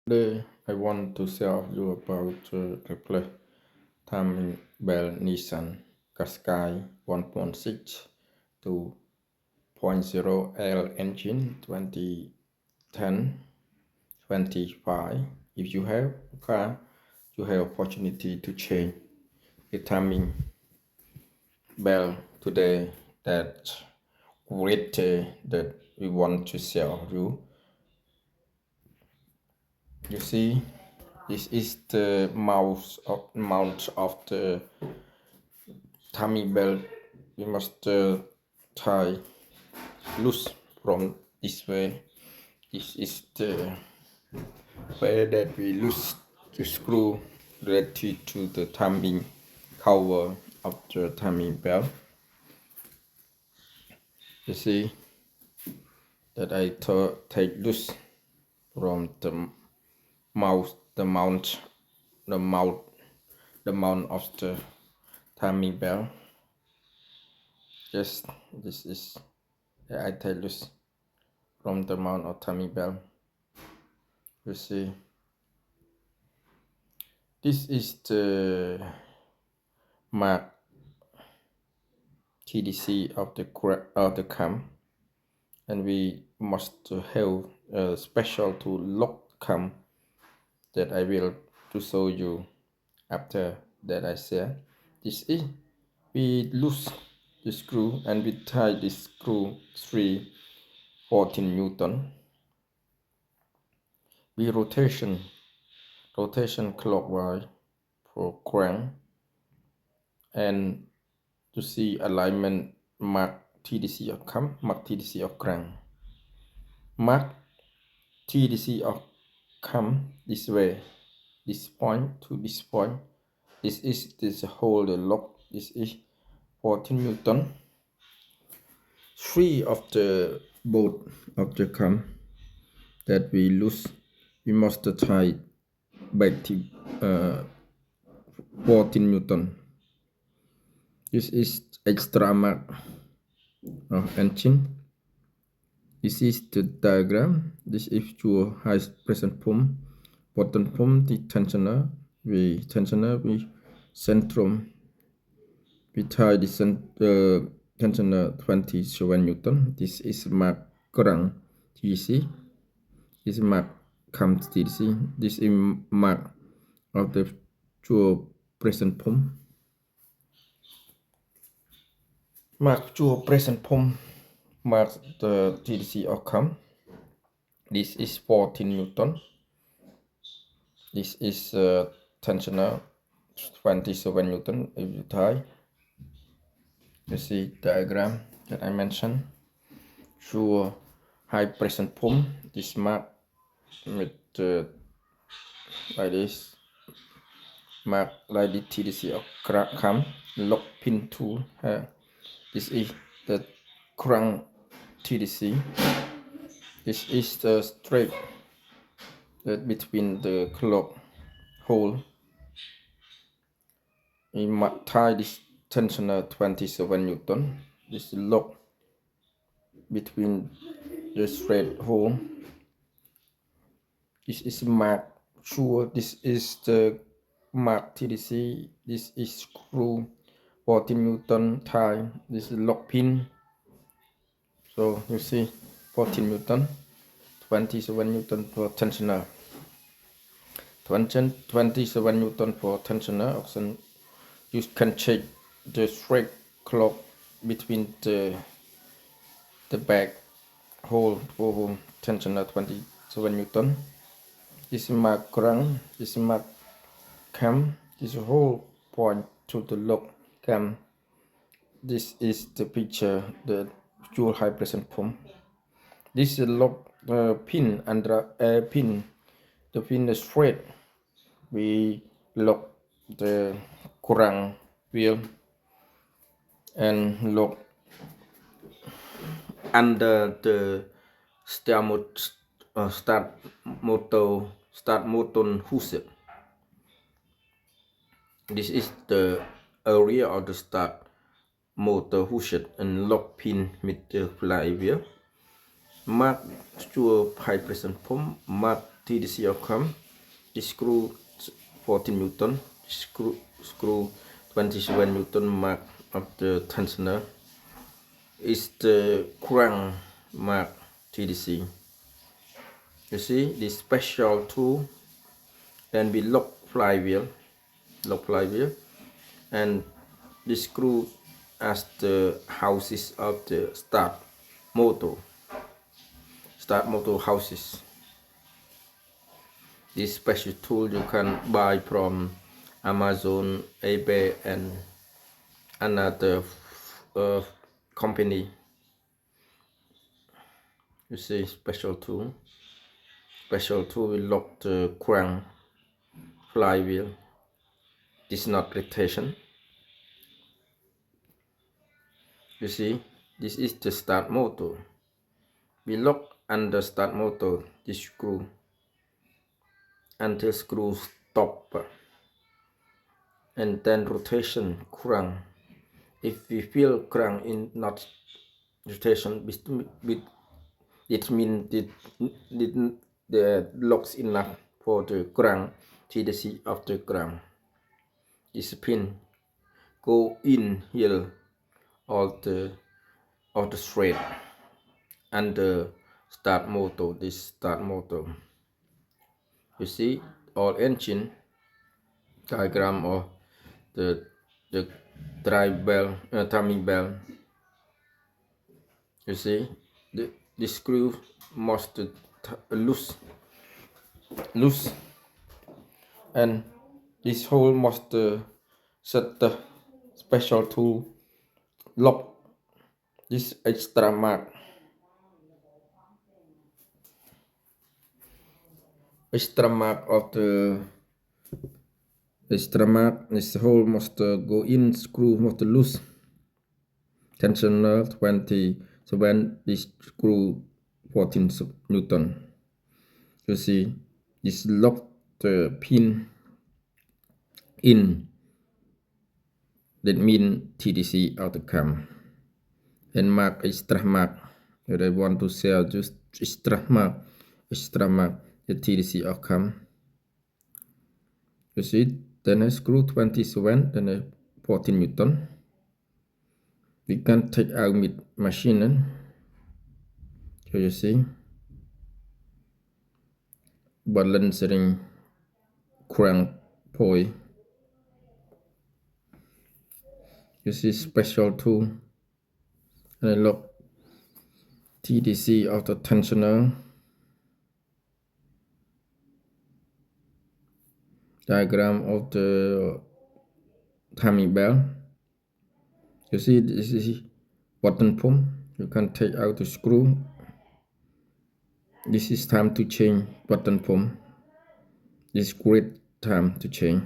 Today I want to tell you about the timing belt Nissan Qashqai 1.6 to 2.0 L engine 2010-25. If you have a car, you have opportunity to change the timing belt today. That great that we want to sell you. You see, this is the mount of the timing belt. We must tie loose from this way. This is the way that we loose the screw related to the timing cover of the timing belt. You see that I take loose from the mount of the timing belt. Yes, this is I take loose from the mount of timing belt. You see, this is the mark TDC of the cam, and we must have a special to lock cam that I will to show you after that I say. This is we loose the screw and we tie this screw 14 Newton. We rotation clockwise for crank, and to see alignment mark TDC of cam, mark TDC of crank, mark TDC of cam this way, this point to this point. This is this whole the lock. This is 14 Newton. 3 of the bolt of the cam that we lose, we must tie back to 14 Newton. This is extra mark of engine. This is the diagram. This is your high pressure pump, bottom pump, the tensioner. We centrum. We tie the tensioner 27 Newton. This is mark crank TDC. This is mark cam TDC. This is mark of the your pressure pump. Mark your pressure pump. Mark the TDC of cam. This is 14 Newton. This is tensioner 27 Newton. If you tie, you see diagram that I mentioned. Your high pressure pump. This mark with like this. Mark like the TDC of cam. Lock pin tool here. This is the crank TDC. This is the strap that between the clock hole. We must tie this tensioner 27 Newton. This lock between the thread hole. This is mark sure. This is the mark TDC. This is screw 14 Newton tie. This is lock pin. So you see 14 Newton, 27 Newton for tensioner. 27 Newton for tensioner. Also, you can check the thread clock between the back hole for tensioner 27 Newton. This is mark crank. This is mark cam. This is whole point to the lock cam. This is the picture the dual high pressure pump. This is lock pin under pin. The pin is thread. We lock the crank wheel and lock under the start motor housing. This is the area of the start motor housing and lock pin with the flywheel. Mark your high pressure pump. Mark TDC of cam. This screw 14 Newton. Screw 27 Newton mark of the tensioner is the crank mark TDC. You see this special tool. Then we lock flywheel, and this screw as the houses of the start motor houses. This special tool you can buy from Amazon, eBay, and another company. You see, special tool will lock the crank flywheel. This is not rotation. You see, this is the start motor. We lock under start motor this screw until screw stop, and then rotation crank. If we feel crank in not rotation, it means the locks enough for the crank TDC of the crank. This pin go in here all the thread and the start motor. This start motor. You see all engine diagram of the drive bell, timing bell. You see the screw must loose, and this hole must set the special tool lock this extra mark. Of the extra mark. This hole must go in, screw must loose. Tensioner 27, this screw 14 Newton. You see, this lock the pin in. That means TDC out the cam. And mark extra mark. If I want to sell just extra mark, the TDC of cam. You see, then I screw 27, then I 14 Newton. We can take out with machine. So you see, balancing crank point. You see special tool, and I lock TDC of the tensioner. Diagram of the timing bell. You see, this is button pump. You can take out the screw. This is time to change button pump. This is great time to change.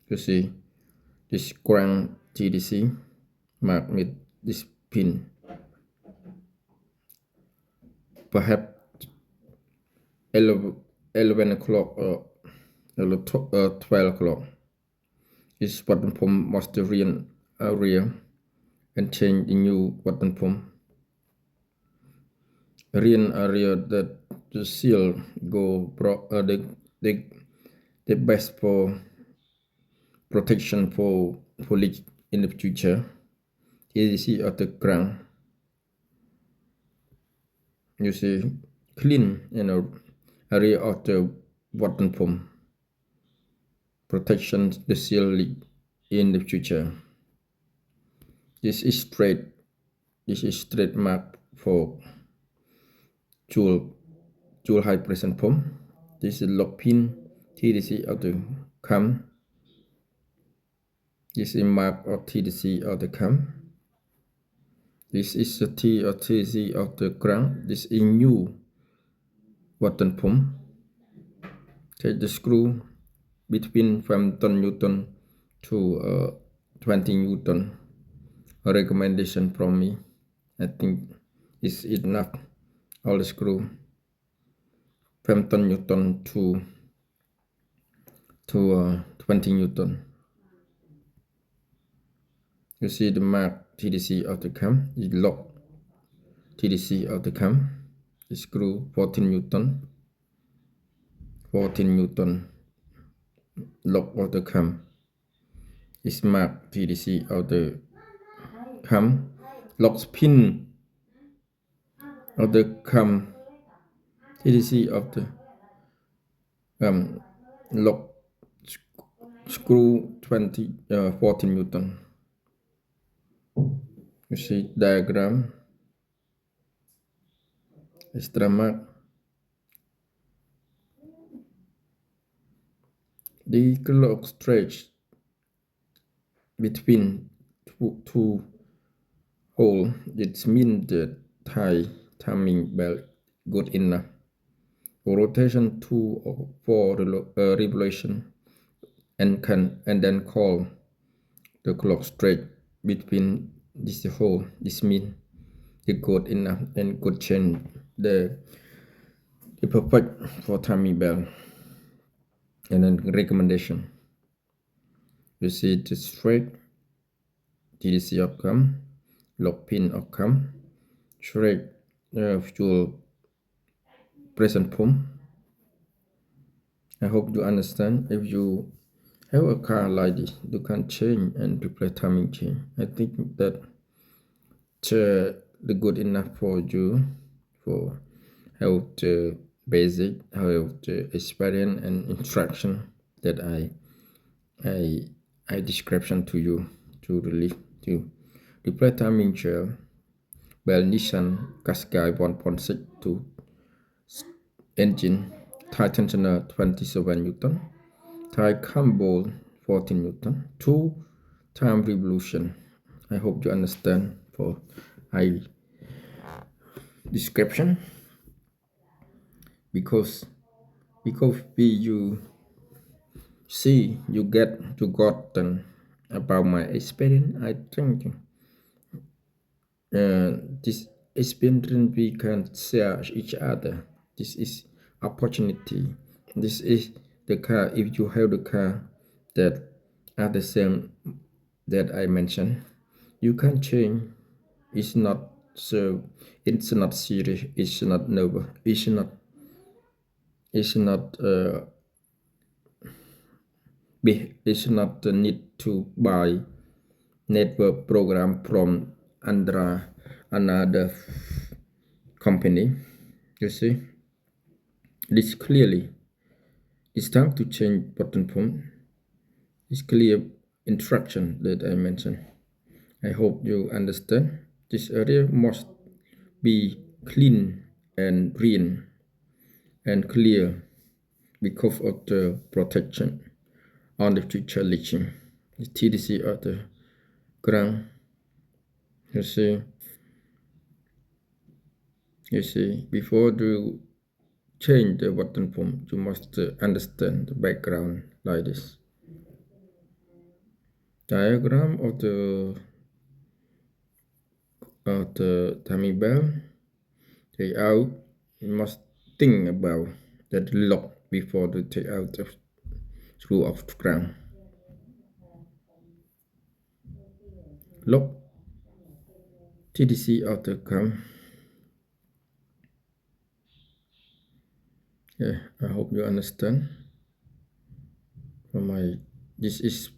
You see, this crank TDC marked with this pin. Perhaps 11 o'clock or 12 o'clock. This button pump must rear and change the new button pump. Rear that the seal go the best for protection for leak in the future. Here you see at the crank. You see clean area of the button pump. Protection the seal leak in the future. This is straight mark for dual high pressure pump. This is lock pin TDC of the cam. This is mark of TDC of the cam. This is the T or TDC of the crank. This is new button pump. Take the screw between 15 Newton to 20 Newton. A recommendation from me. I think is enough. All the screw 15 Newton to 20 Newton. You see the mark TDC of the cam. It lock TDC of the cam. The screw 14 Newton. 14 Newton lock of the cam is marked TDC of the cam. Lock pin of the cam TDC of the lock screw 14 Newton. You see diagram, extra mark. The clock stretch between two holes. It means the timing belt good enough. Rotation 2 for revolution and then call the clock straight between this hole. This means it good enough and could change the perfect for timing belt. And then recommendation. You see the straight TDC outcome, lock pin outcome, straight fuel present pump. I hope you understand. If you have a car like this, you can change and prepare timing chain. I think that the good enough for you for help the basic, help the experience and instruction that I description to you to relieve to prepare timing chain. Well, Nissan Qashqai 1.6 to engine, Thai tensioner 27 Newton, Thai cam ball 14 Newton, 2 time revolution. I hope you understand for I description because you see you got about my experience. I think this experience we can share each other. This is opportunity. This is the car. If you have the car that are the same that I mentioned, you can change. It's not so. It's not serious. It's not noble. It's not. It's not. It's not the need to buy network program from another company. You see, this clearly. It's time to change button pump. It's clear instruction that I mentioned. I hope you understand. This area must be clean and green and clear because of the protection on the future leaching. The TDC of the ground. You see, before you change the button pump, you must understand the background like this. Diagram of the timing belt. Take out. You must think about that lock before to take out the screw off the ground. Lock TDC of the cam. Yeah, I hope you understand. This is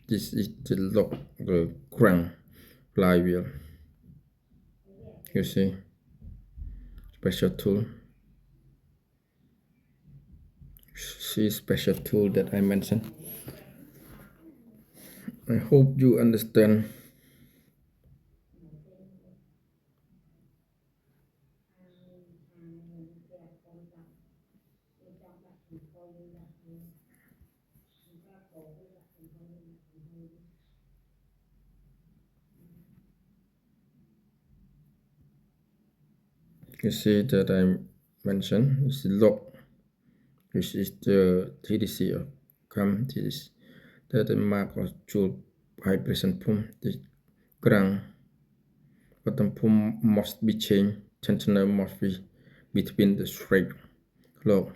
the lock, the crank flywheel. You see, special tool. See special tool that I mentioned. I hope you understand. You see that I mentioned this lock. This is the TDC of cam. This is the mark of tool high pressure pump. The ground bottom pump must be changed. Tensioner must be between the straight lock.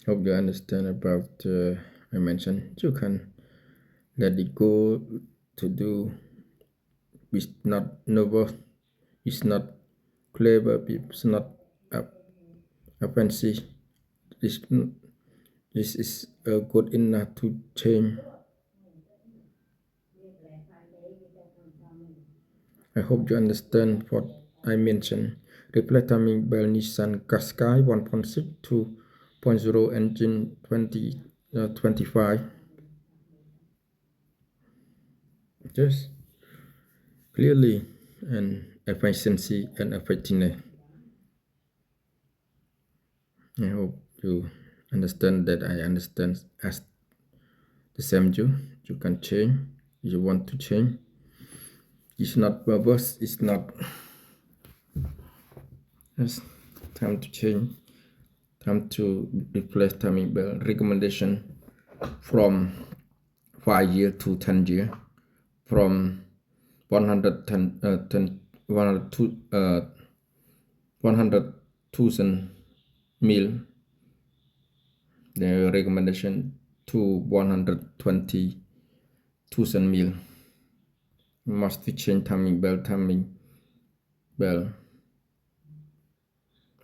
Hope you understand about I mentioned. You can let it go to do. It's not noble. It's not clever people, not offensive. This, this is good enough to change. I hope you understand what I mentioned. Replay timing bell Nissan Qashqai 1.6 2.0 engine 2025. Yes, clearly and efficiency and effectiveness. I hope you understand that I understand as the same you. You can change. You want to change. It's not purpose. It's not. It's time to change. Time to replace timing bell. Recommendation from 5 years to 10 years. From 110 100,000 mil. The recommendation to 120,000 mil. Must change timing bell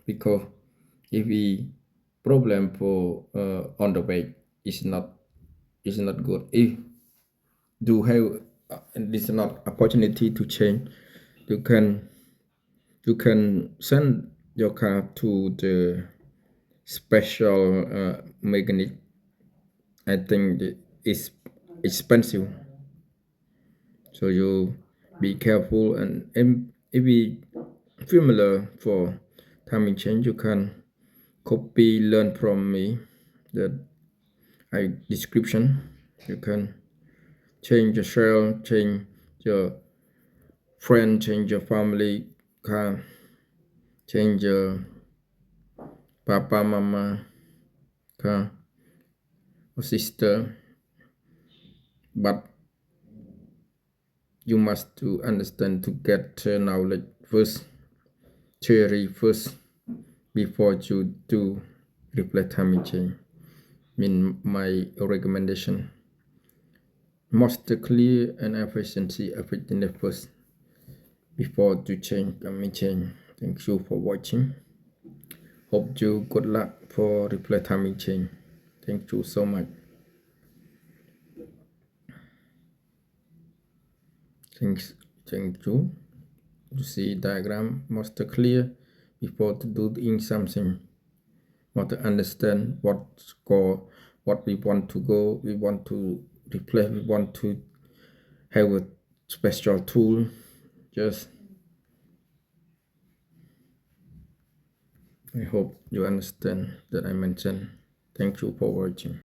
because if we problem for on the way is not good. If do have this is not opportunity to change, you can send your car to the special mechanic. I think it's expensive, so you be careful. And if we familiar for timing change, you can copy learn from me the description. You can change your shell, change your friend, change your family car, change your papa mama car or sister, but you must to understand to get knowledge first, theory first, before you do replay timing change. My recommendation, most clear and efficiency effectiveness first before to change timing change. Thank you for watching. Hope you good luck for replay timing change. Thank you so much. Thank you. You see diagram most clear before to doing something. Want to understand what score, what we want to go, we want to replay, we want to have a special tool. Just I hope you understand that I mentioned. Thank you for watching.